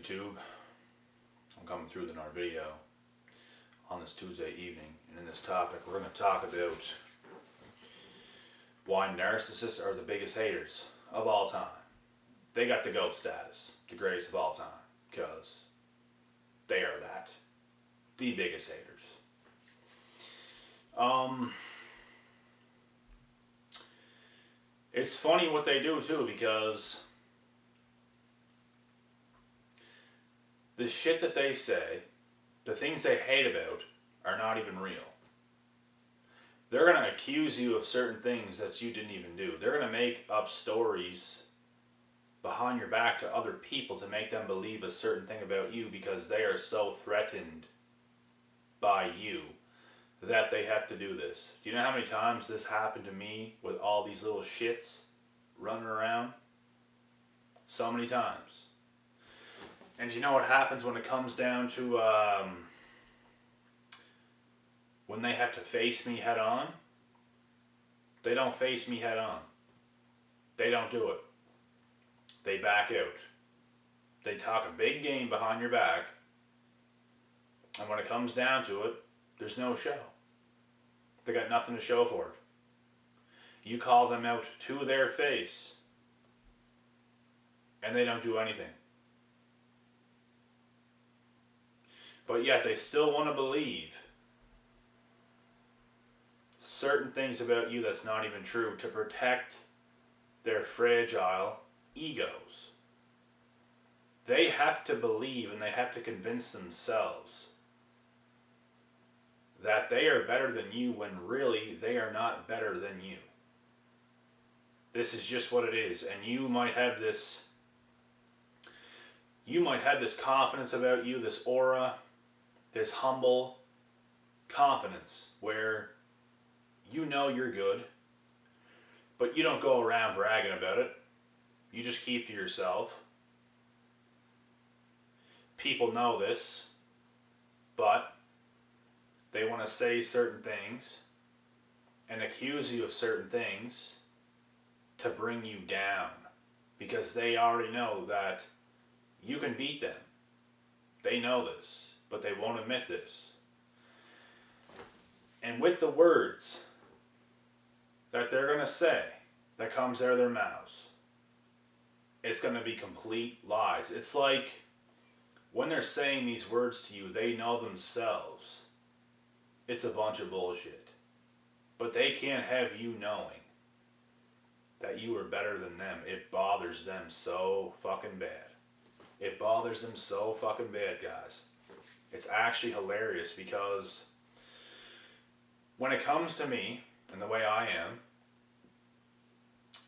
YouTube. I'm coming through in our video on this Tuesday evening, and in this topic we're going to talk about why narcissists are the biggest haters of all time. They got the GOAT status, the greatest of all time, because they are that. The biggest haters. It's funny what they do too, because the shit that they say, the things they hate about, are not even real. They're going to accuse you of certain things that you didn't even do. They're going to make up stories behind your back to other people to make them believe a certain thing about you because they are so threatened by you that they have to do this. Do you know how many times this happened to me with all these little shits running around? So many times. And do you know what happens when it comes down to when they have to face me head on? They don't face me head on. They don't do it. They back out. They talk a big game behind your back. And when it comes down to it, there's no show. They got nothing to show for it. You call them out to their face, and they don't do anything. But yet they still want to believe certain things about you that's not even true to protect their fragile egos. They have to believe and they have to convince themselves that they are better than you when really they are not better than you. This is just what it is, and you might have this confidence about you, this aura, this humble confidence where you know you're good, but you don't go around bragging about it. You just keep to yourself. People know this, but they want to say certain things and accuse you of certain things to bring you down because they already know that you can beat them. They know this, but they won't admit this. And with the words that they're going to say that comes out of their mouths, it's going to be complete lies. It's like when they're saying these words to you, they know themselves it's a bunch of bullshit. But they can't have you knowing that you are better than them. It bothers them so fucking bad. It bothers them so fucking bad, guys. It's actually hilarious because when it comes to me and the way I am,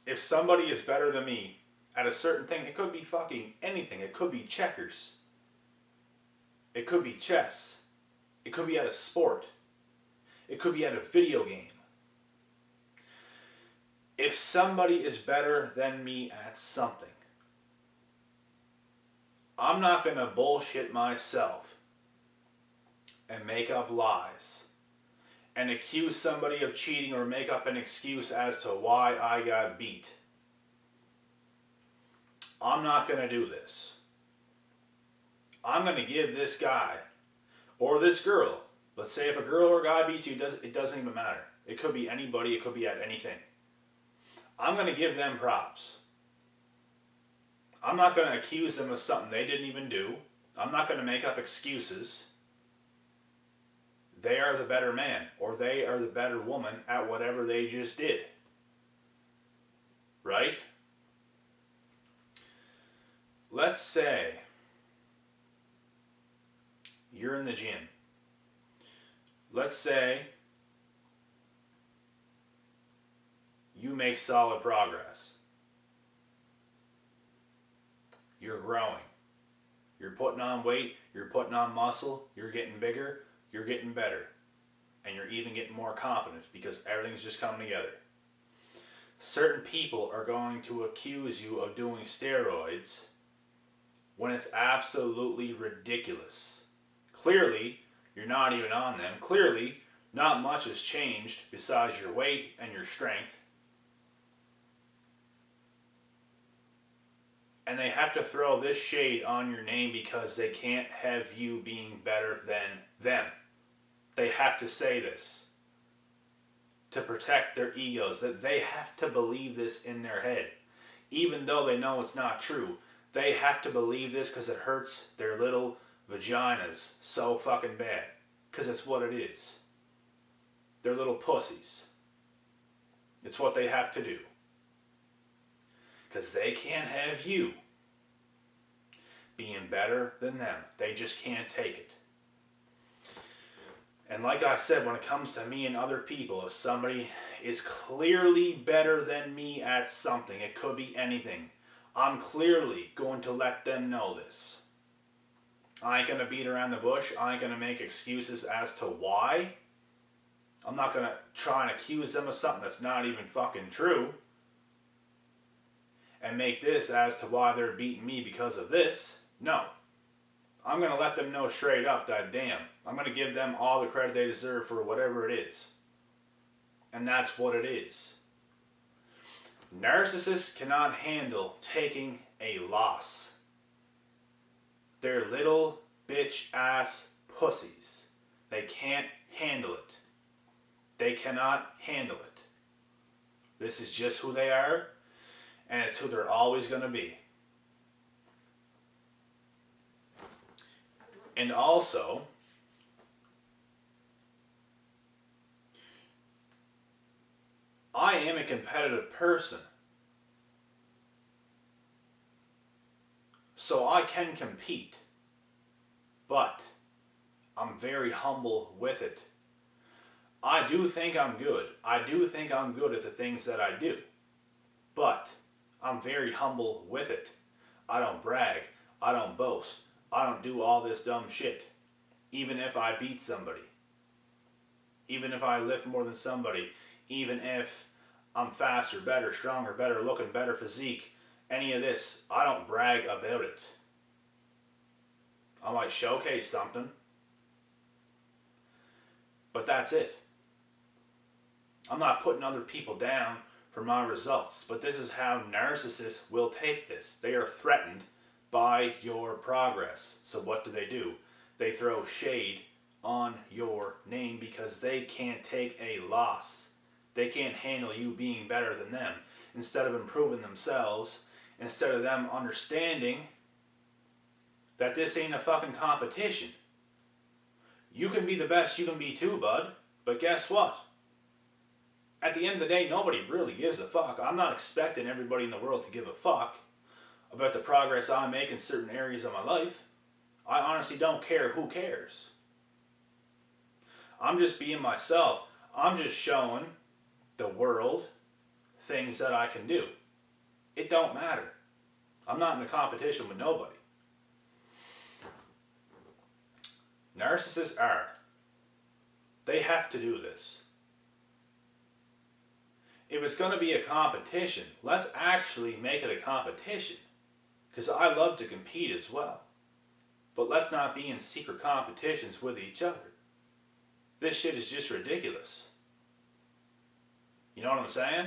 if somebody is better than me at a certain thing, it could be fucking anything. It could be checkers. It could be chess. It could be at a sport. It could be at a video game. If somebody is better than me at something, I'm not going to bullshit myself and make up lies and accuse somebody of cheating or make up an excuse as to why I got beat. I'm not going to do this. I'm going to give this guy or this girl, let's say if a girl or a guy beats you, it doesn't even matter. It could be anybody, it could be at anything. I'm going to give them props. I'm not going to accuse them of something they didn't even do. I'm not going to make up excuses. They are the better man, or they are the better woman at whatever they just did. Right? Let's say you're in the gym. Let's say you make solid progress. You're growing. You're putting on weight. You're putting on muscle. You're getting bigger. You're getting better. And you're even getting more confident because everything's just coming together. Certain people are going to accuse you of doing steroids when it's absolutely ridiculous. Clearly, you're not even on them. Clearly, not much has changed besides your weight and your strength. And they have to throw this shade on your name because they can't have you being better than them. They have to say this to protect their egos, that they have to believe this in their head. Even though they know it's not true, they have to believe this because it hurts their little vaginas so fucking bad. Because it's what it is. They're little pussies. It's what they have to do. Because they can't have you being better than them. They just can't take it. And like I said, when it comes to me and other people, if somebody is clearly better than me at something, it could be anything, I'm clearly going to let them know this. I ain't going to beat around the bush. I ain't going to make excuses as to why. I'm not going to try and accuse them of something that's not even fucking true. And make this as to why they're beating me because of this. No. I'm going to let them know straight up that damn, I'm going to give them all the credit they deserve for whatever it is. And that's what it is. Narcissists cannot handle taking a loss. They're little bitch ass pussies. They can't handle it. They cannot handle it. This is just who they are, and it's who they're always going to be. And also, I am a competitive person. So I can compete. But I'm very humble with it. I do think I'm good. I do think I'm good at the things that I do. But I'm very humble with it. I don't brag. I don't boast. I don't do all this dumb shit. Even if I beat somebody. Even if I lift more than somebody. Even if I'm faster, better, stronger, better looking, better physique. Any of this. I don't brag about it. I might showcase something. But that's it. I'm not putting other people down for my results. But this is how narcissists will take this. They are threatened by your progress. So what do? They throw shade on your name because they can't take a loss. They can't handle you being better than them. Instead of improving themselves, instead of them understanding that this ain't a fucking competition. You can be the best you can be too, bud. But guess what? At the end of the day, nobody really gives a fuck. I'm not expecting everybody in the world to give a fuck about the progress I make in certain areas of my life. I honestly don't care who cares. I'm just being myself. I'm just showing the world things that I can do. It don't matter. I'm not in a competition with nobody. Narcissists are. They have to do this. If it's going to be a competition, let's actually make it a competition. Because I love to compete as well. But let's not be in secret competitions with each other. This shit is just ridiculous. You know what I'm saying?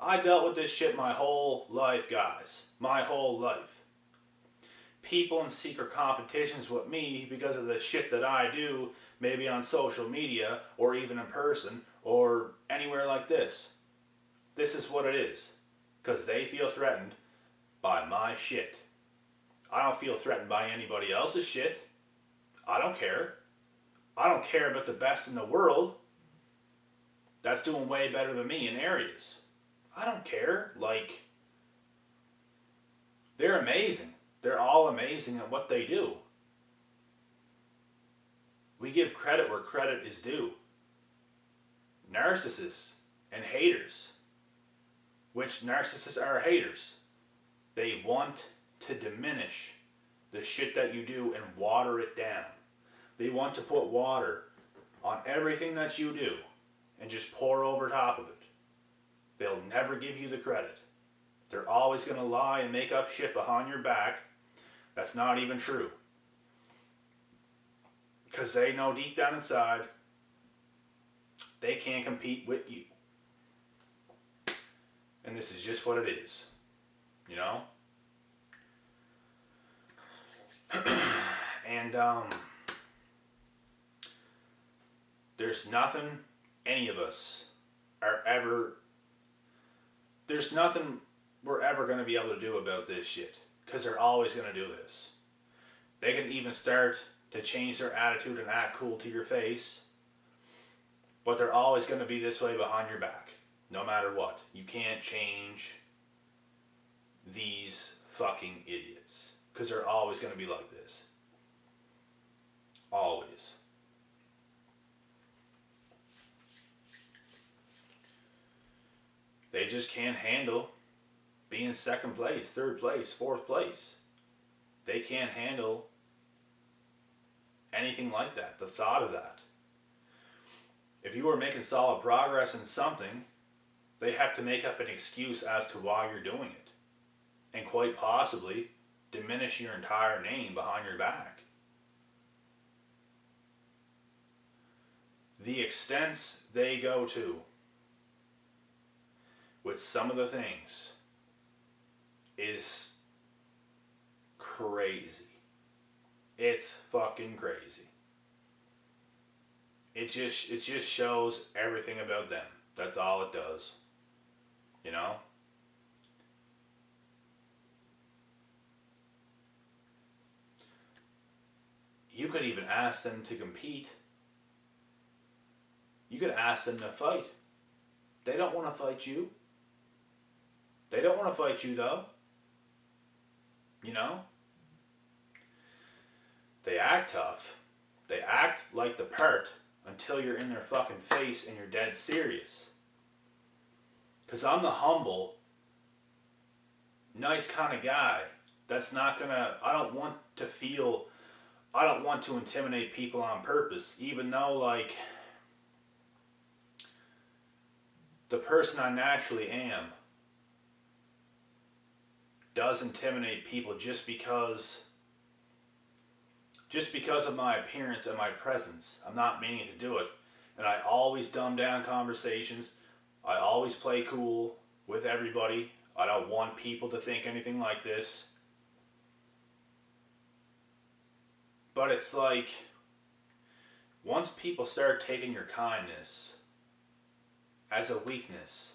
I dealt with this shit my whole life, guys. My whole life. People in secret competitions with me because of the shit that I do, maybe on social media, or even in person, or anywhere like this. This is what it is. Because they feel threatened by my shit. I don't feel threatened by anybody else's shit. I don't care. I don't care about the best in the world that's doing way better than me in areas. I don't care. Like, they're amazing. They're all amazing at what they do. We give credit where credit is due. Narcissists and haters, which narcissists are haters, they want to diminish the shit that you do and water it down. They want to put water on everything that you do and just pour over top of it. They'll never give you the credit. They're always going to lie and make up shit behind your back that's not even true. Because they know deep down inside they can't compete with you. And this is just what it is. You know? And there's nothing any of us are ever, there's nothing we're ever going to be able to do about this shit. Because they're always going to do this. They can even start to change their attitude and act cool to your face. But they're always going to be this way behind your back. No matter what. You can't change these fucking idiots. Because they're always going to be like this. Always. They just can't handle being second place, third place, fourth place. They can't handle anything like that, the thought of that. If you were making solid progress in something, they have to make up an excuse as to why you're doing it. And quite possibly diminish your entire name behind your back. The extents they go to with some of the things is crazy. It's fucking crazy. It just shows everything about them. That's all it does. You know? You could even ask them to compete. You could ask them to fight. They don't want to fight you. They don't want to fight you though. You know? They act tough. They act like the part until you're in their fucking face and you're dead serious. Because I'm the humble, nice kind of guy. That's not gonna, I don't want to intimidate people on purpose. Even though, like, the person I naturally am does intimidate people just because of my appearance and my presence. I'm not meaning to do it. And I always dumb down conversations. I always play cool with everybody. I don't want people to think anything like this. But it's like, once people start taking your kindness as a weakness,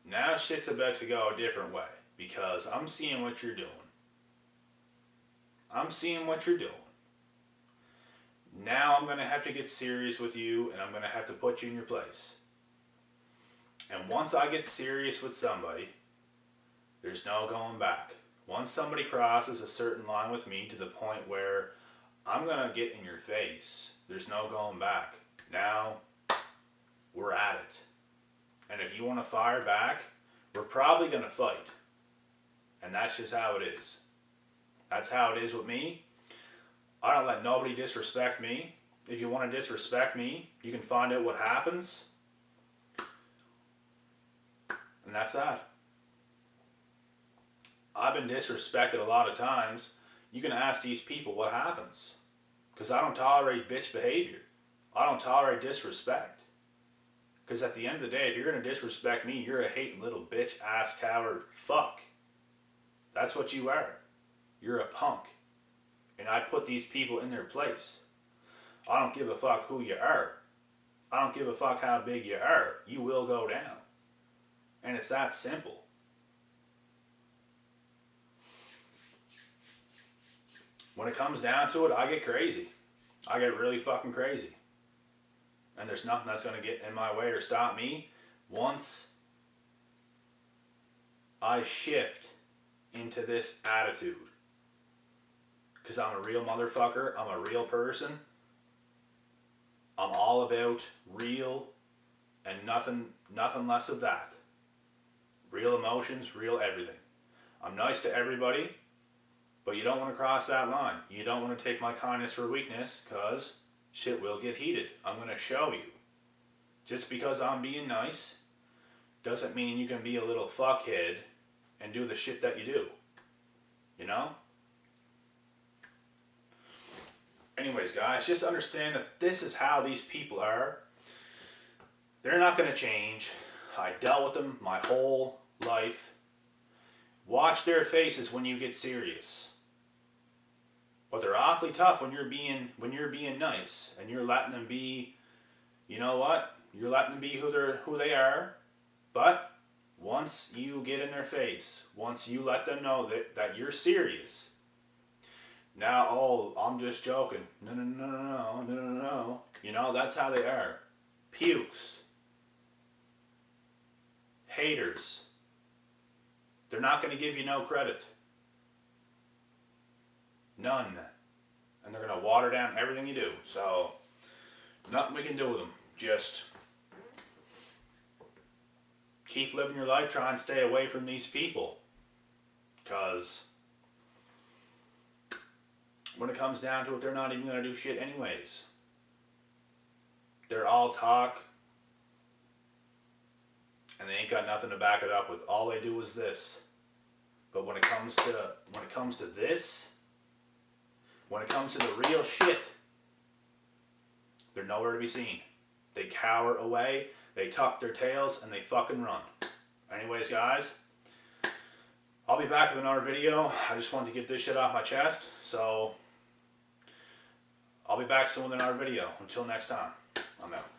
now shit's about to go a different way. Because I'm seeing what you're doing. I'm seeing what you're doing. Now I'm going to have to get serious with you, and I'm going to have to put you in your place. And once I get serious with somebody, there's no going back. Once somebody crosses a certain line with me to the point where I'm going to get in your face, there's no going back. Now, we're at it. And if you want to fire back, we're probably going to fight. And that's just how it is. That's how it is with me. I don't let nobody disrespect me. If you want to disrespect me, you can find out what happens. And that's that. I've been disrespected a lot of times. You can ask these people what happens. Because I don't tolerate bitch behavior. I don't tolerate disrespect. Because at the end of the day, if you're going to disrespect me, you're a hating little bitch, ass, coward, fuck. That's what you are. You're a punk. And I put these people in their place. I don't give a fuck who you are. I don't give a fuck how big you are. You will go down. And it's that simple. When it comes down to it, I get crazy. I get really fucking crazy. And there's nothing that's going to get in my way or stop me once I shift into this attitude. Because I'm a real motherfucker. I'm a real person. I'm all about real and nothing less of that. Real emotions, real everything. I'm nice to everybody, but you don't want to cross that line. You don't want to take my kindness for weakness, because shit will get heated. I'm going to show you. Just because I'm being nice doesn't mean you can be a little fuckhead and do the shit that you do. You know? Anyways, guys, just understand that this is how these people are. They're not going to change. I dealt with them my whole life. Watch their faces when you get serious. But they're awfully tough when you're being nice and you're letting them be. You know what? You're letting them be who they are. But once you get in their face, once you let them know that you're serious. Now, oh, I'm just joking. No. You know, that's how they are. Pukes. Haters. They're not going to give you no credit. None. And they're going to water down everything you do. So, nothing we can do with them. Just keep living your life. Try and stay away from these people. Because when it comes down to it, they're not even going to do shit anyways. They're all talk. And they ain't got nothing to back it up with. All they do is this. But when it comes to this, when it comes to the real shit, they're nowhere to be seen. They cower away, they tuck their tails, and they fucking run. Anyways, guys, I'll be back with another video. I just wanted to get this shit off my chest. So, I'll be back soon with another video. Until next time, I'm out.